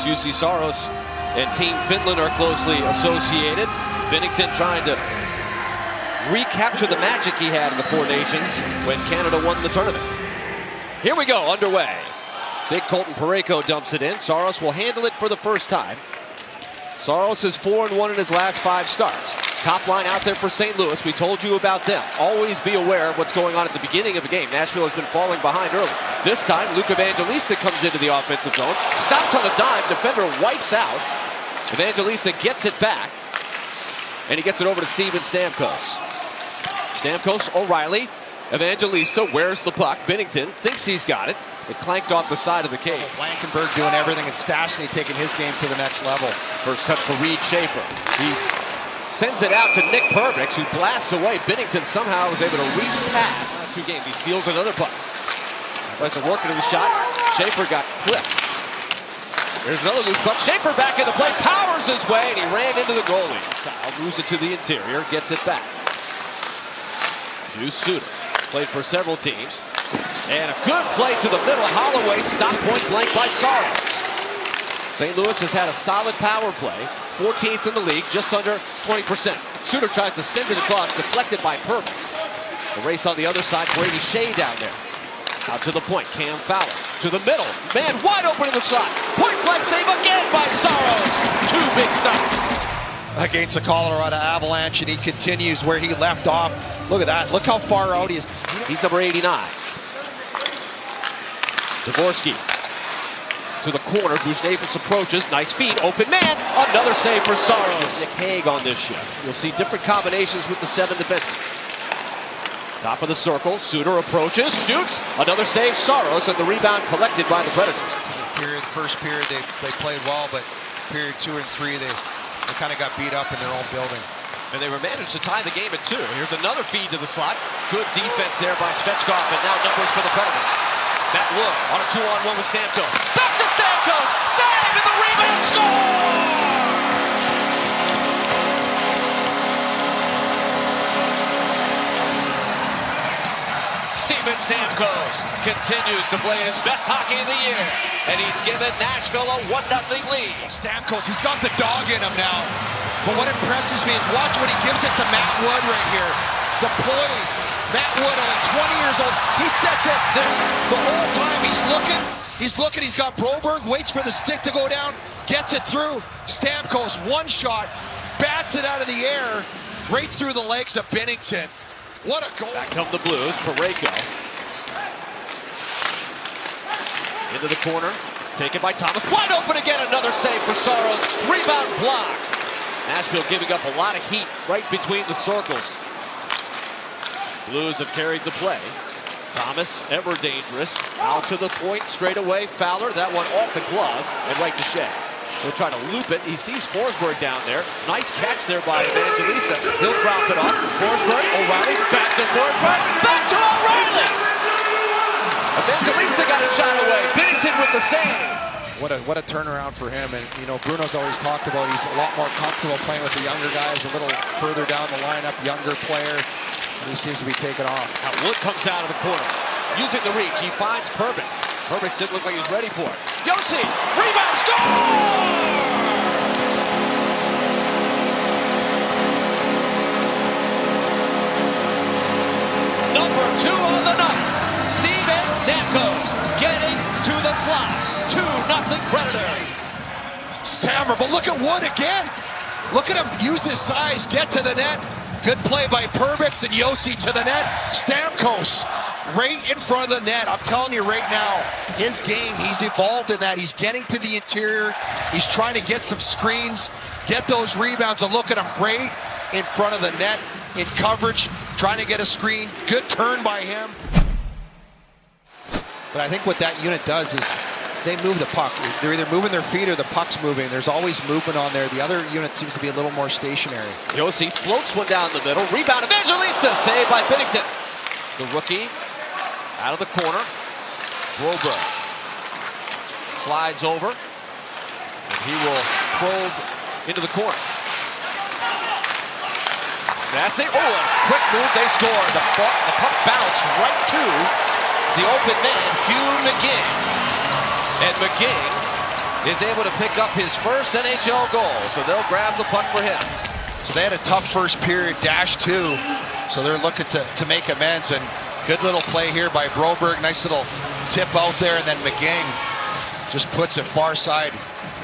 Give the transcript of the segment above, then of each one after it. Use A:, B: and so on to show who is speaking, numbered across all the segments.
A: Juuse Saros and Team Finland are closely associated. Binnington trying to recapture the magic he had in the Four Nations when Canada won the tournament. Here we go, underway. Big Colton Parayko dumps it in. Saros will handle it for the first time. Saros is 4-1 in his last 5 starts. Top line out there for St. Louis. We told you about them. Always be aware of what's going on at the beginning of a game. Nashville has been falling behind early. This time, Luke Evangelista comes into the offensive zone. Stops on a dime. Defender wipes out. Evangelista gets it back. And he gets it over to Steven Stamkos. Stamkos, O'Reilly. Evangelista wears the puck. Binnington thinks he's got it. It clanked off the side of the cage.
B: Blankenberg doing everything, and Stastny taking his game to the next level.
A: First touch for Reed Schaefer. He sends it out to Nick Perbix, who blasts away. Binnington somehow was able to reach past 2 games. He steals another puck. Wesson working to the shot. Schaefer got clipped. There's another loose puck. Schaefer back in the play, powers his way, and he ran into the goalie. Kyle moves it to the interior, gets it back. Juice Suter played for several teams. And a good play to the middle. Holloway stopped point blank by Saros. St. Louis has had a solid power play. 14th in the league, just under 20%. Suter tries to send it across, deflected by Perbix. The race on the other side, Brady Shea down there. Out to the point, Cam Fowler. To the middle, man wide open in the slot. Point blank save again by Saros. 2 big stops.
B: Against the Colorado Avalanche, and he continues where he left off. Look at that. Look how far out he is.
A: He's number 89. Dvorsky to the corner. Buchnevich approaches. Nice feed. Open man. Another save for Saros. Nick Hague on this shift. You'll see different combinations with the 7 defensemen. Top of the circle. Suter approaches. Shoots. Another save. Saros, and the rebound collected by the Predators.
B: First period, they played well, but period 2 and 3, they kind of got beat up in their own building.
A: And they were managed to tie the game at 2. Here's another feed to the slot. Good defense there by Svechkov, and now numbers for the Predators. Matt Wood on a 2-on-1 with Stamkos. Back to Stamkos! Save and the rebound score! Steven Stamkos continues to play his best hockey of the year, and he's given Nashville a 1-0 lead.
B: Stamkos, he's got the dog in him now. But what impresses me is watch when he gives it to Matt Wood right here. The poise. Matt Wood, only 20 years old. He sets it the whole time. He's looking. He's got Broberg, waits for the stick to go down, gets it through. Stamkos, 1 shot, bats it out of the air, right through the legs of Binnington. What a goal.
A: Back come the Blues. Parayko. Into the corner. Taken by Thomas. Wide open again. Another save for Saros. Rebound blocked. Nashville giving up a lot of heat right between the circles. Blues have carried the play. Thomas, ever dangerous. Out to the point, straight away. Fowler, that one off the glove, and right to Shea. He'll try to loop it. He sees Forsberg down there. Nice catch there by Evangelista. He'll drop it off. Forsberg, O'Reilly, back to Forsberg, back to O'Reilly! Evangelista got a shot away. Binnington with the save.
B: What a turnaround for him. And, you know, Bruno's always talked about he's a lot more comfortable playing with the younger guys, a little further down the lineup, younger player. And he seems to be taking off.
A: Now Wood comes out of the corner. Using the reach, he finds Perbix. Perbix didn't look like he's ready for it. Josi, rebound, score! Number 2 on the night, Steven Stamkos getting to the slot. 2-0 Predators.
B: Stammer, but look at Wood again. Look at him use his size, get to the net. Good play by Perbix and Josi to the net. Stamkos right in front of the net. I'm telling you right now, his game, he's evolved in that. He's getting to the interior. He's trying to get some screens, get those rebounds, and look at him right in front of the net in coverage, trying to get a screen. Good turn by him. But I think what that unit does is they move the puck. They're either moving their feet or the puck's moving. There's always movement on there. The other unit seems to be a little more stationary.
A: Josi floats one down the middle. Rebound, Evangelista, saved by Binnington. The rookie out of the corner. Broberg slides over, and he will probe into the corner. That's it. Oh, a quick move. They score. The puck bounced right to the open man, Hugh McGinn. And McGinn is able to pick up his first NHL goal, so they'll grab the puck for him.
B: So they had a tough first period, -2, so they're looking to make amends, and good little play here by Broberg. Nice little tip out there, and then McGing just puts it far side.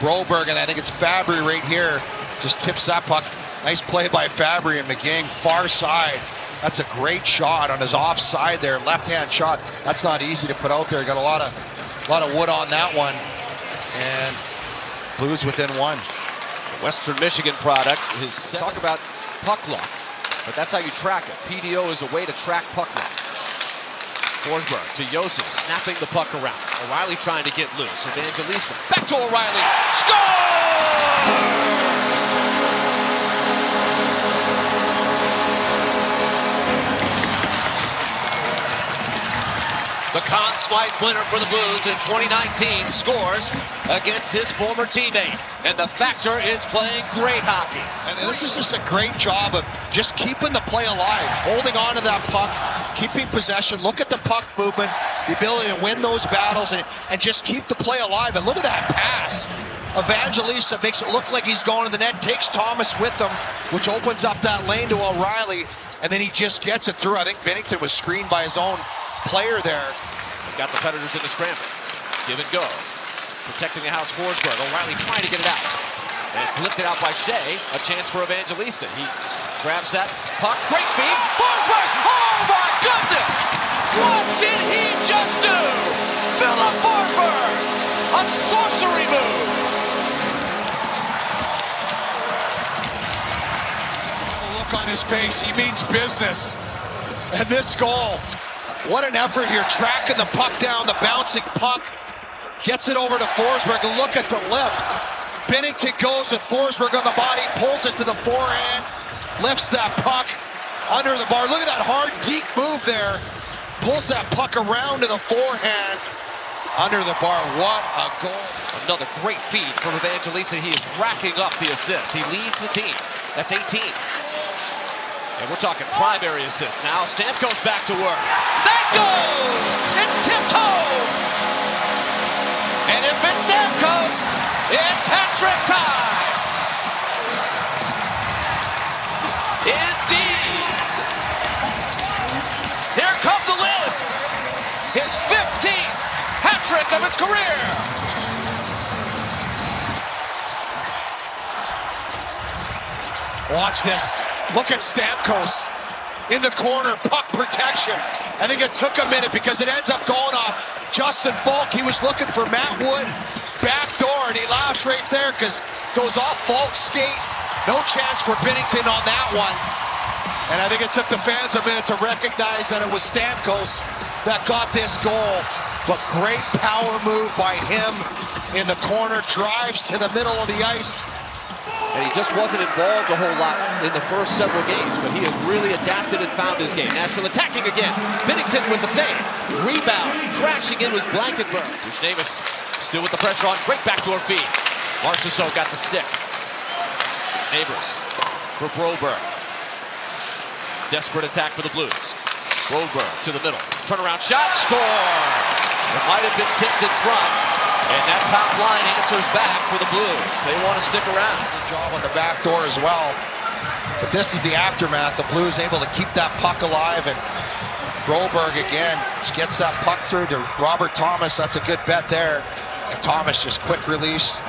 B: Broberg, and I think it's Fabry right here, just tips that puck. Nice play by Fabry, and McGing far side. That's a great shot on his offside there, left-hand shot. That's not easy to put out there. Got a lot of wood on that one, and Blues within one.
A: Western Michigan product is talk about puck luck, but that's how you track it. PDO is a way to track puck luck. Forsberg to Josi, snapping the puck around. O'Reilly trying to get loose. Evangelista back to O'Reilly. Score! The Conn Smythe winner for the Blues in 2019 scores against his former teammate. And the Factor is playing great hockey.
B: And this is just a great job of just keeping the play alive, holding on to that puck, keeping possession. Look at the puck movement, the ability to win those battles, and just keep the play alive. And look at that pass. Evangelista makes it look like he's going to the net, takes Thomas with him, which opens up that lane to O'Reilly, and then he just gets it through. I think Binnington was screened by his own player there.
A: Got the Predators in the scramble. Give and go. Protecting the house, Forsberg. O'Reilly trying to get it out. And it's lifted out by Shea. A chance for Evangelista. He grabs that puck. Great feed. Forsberg! Oh my goodness! What did he just do? Philip Forsberg! A sorcery move!
B: The look on his face. He means business. And this goal. What an effort here, tracking the puck down, the bouncing puck, gets it over to Forsberg, and look at the lift. Binnington goes with Forsberg on the body, pulls it to the forehand, lifts that puck under the bar. Look at that hard, deep move there. Pulls that puck around to the forehand, under the bar. What a goal.
A: Another great feed from Evangelista. He is racking up the assists. He leads the team. That's 18. And we're talking primary assist. Now Stamkos back to work. That goes! It's tipped home! And if it's Stamkos, it's hat-trick time! Indeed! Here come the Lids! His 15th hat-trick of his career!
B: Watch this. Look at Stamkos in the corner, puck protection. I think it took a minute because it ends up going off Justin Falk. He was looking for Matt Wood back door, and he laughs right there because goes off Falk's skate. No chance for Binnington on that one. And I think it took the fans a minute to recognize that it was Stamkos that got this goal. But great power move by him in the corner, drives to the middle of the ice.
A: And he just wasn't involved a whole lot in the first several games, but he has really adapted and found his game. Nashville attacking again. Binnington with the save. Rebound. Crashing in was Blankenburg. Bushnavis still with the pressure on. Great backdoor feed. Marchessault got the stick. Neighbors for Broberg. Desperate attack for the Blues. Broberg to the middle. Turnaround shot. Score! It might have been tipped in front. And that top line answers back for the Blues. They want to stick around.
B: Good job on the back door as well. But this is the aftermath. The Blues able to keep that puck alive, and Broberg again just gets that puck through to Robert Thomas. That's a good bet there. And Thomas just quick release,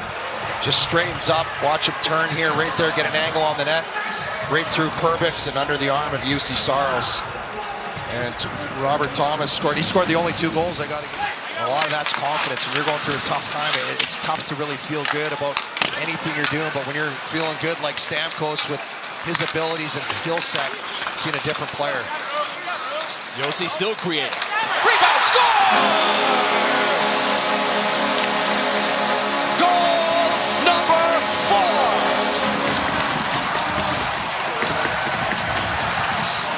B: just straightens up. Watch him turn here, right there, get an angle on the net, right through Perbix and under the arm of UC Saros. And Robert Thomas scored. He scored the only 2 goals they got against. A lot of that's confidence. When you're going through a tough time, it's tough to really feel good about anything you're doing. But when you're feeling good like Stamkos with his abilities and skill set, seeing a different player.
A: Josi still creating. Rebound, score! Goal number 4!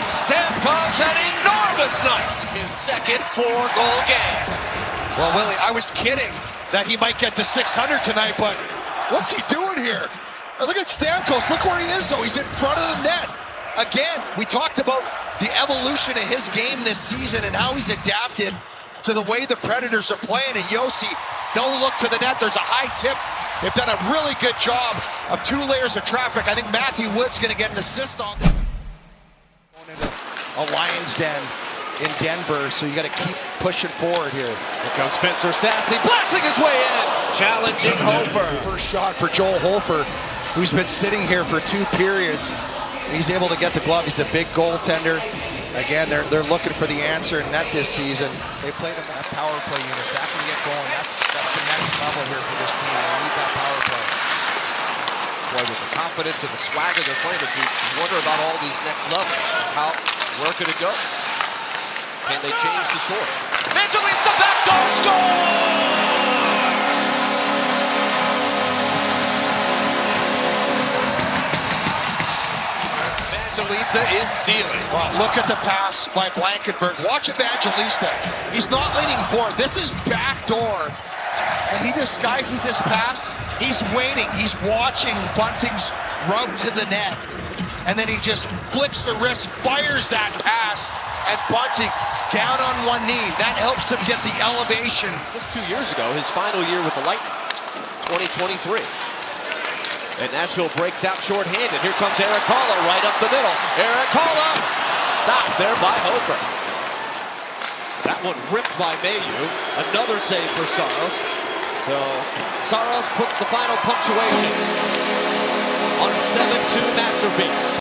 A: Stamkos had an enormous night. His second 4-goal game.
B: Well, Willie, I was kidding that he might get to 600 tonight, but what's he doing here? Look at Stamkos. Look where he is, though. He's in front of the net. Again, we talked about the evolution of his game this season and how he's adapted to the way the Predators are playing. And Josi Don't look to the net. There's a high tip. They've done a really good job of 2 layers of traffic. I think Matthew Wood's going to get an assist on this. Going into a Lions den in Denver, so you got to keep pushing forward here.
A: Here comes Spencer Stassi, blasting his way in, challenging Hofer.
B: First shot for Joel Hofer, who's been sitting here for 2 periods. He's able to get the glove. He's a big goaltender. Again, they're looking for the answer in net this season. They played him that power play unit. If that can get going, that's the next level here for this team. They need that power play.
A: Boy, with the confidence and the swagger they're playing, if you wonder about all these next levels, where could it go? Can they change the score? Mitchell leads the back door, score! Evangelista is dealing.
B: Well, look at the pass by Blankenburg. Watch Evangelista. He's not leaning forward. This is backdoor. And he disguises his pass. He's waiting. He's watching Bunting's route to the net. And then he just flicks the wrist, fires that pass, and Bunting down on one knee. That helps him get the elevation.
A: Just 2 years ago, his final year with the Lightning, 2023. And Nashville breaks out shorthanded. Here comes Erik Haula right up the middle. Erik Haula stopped there by Hofer. That one ripped by Mailloux. Another save for Saros. So Saros puts the final punctuation on a 7-2 masterpiece.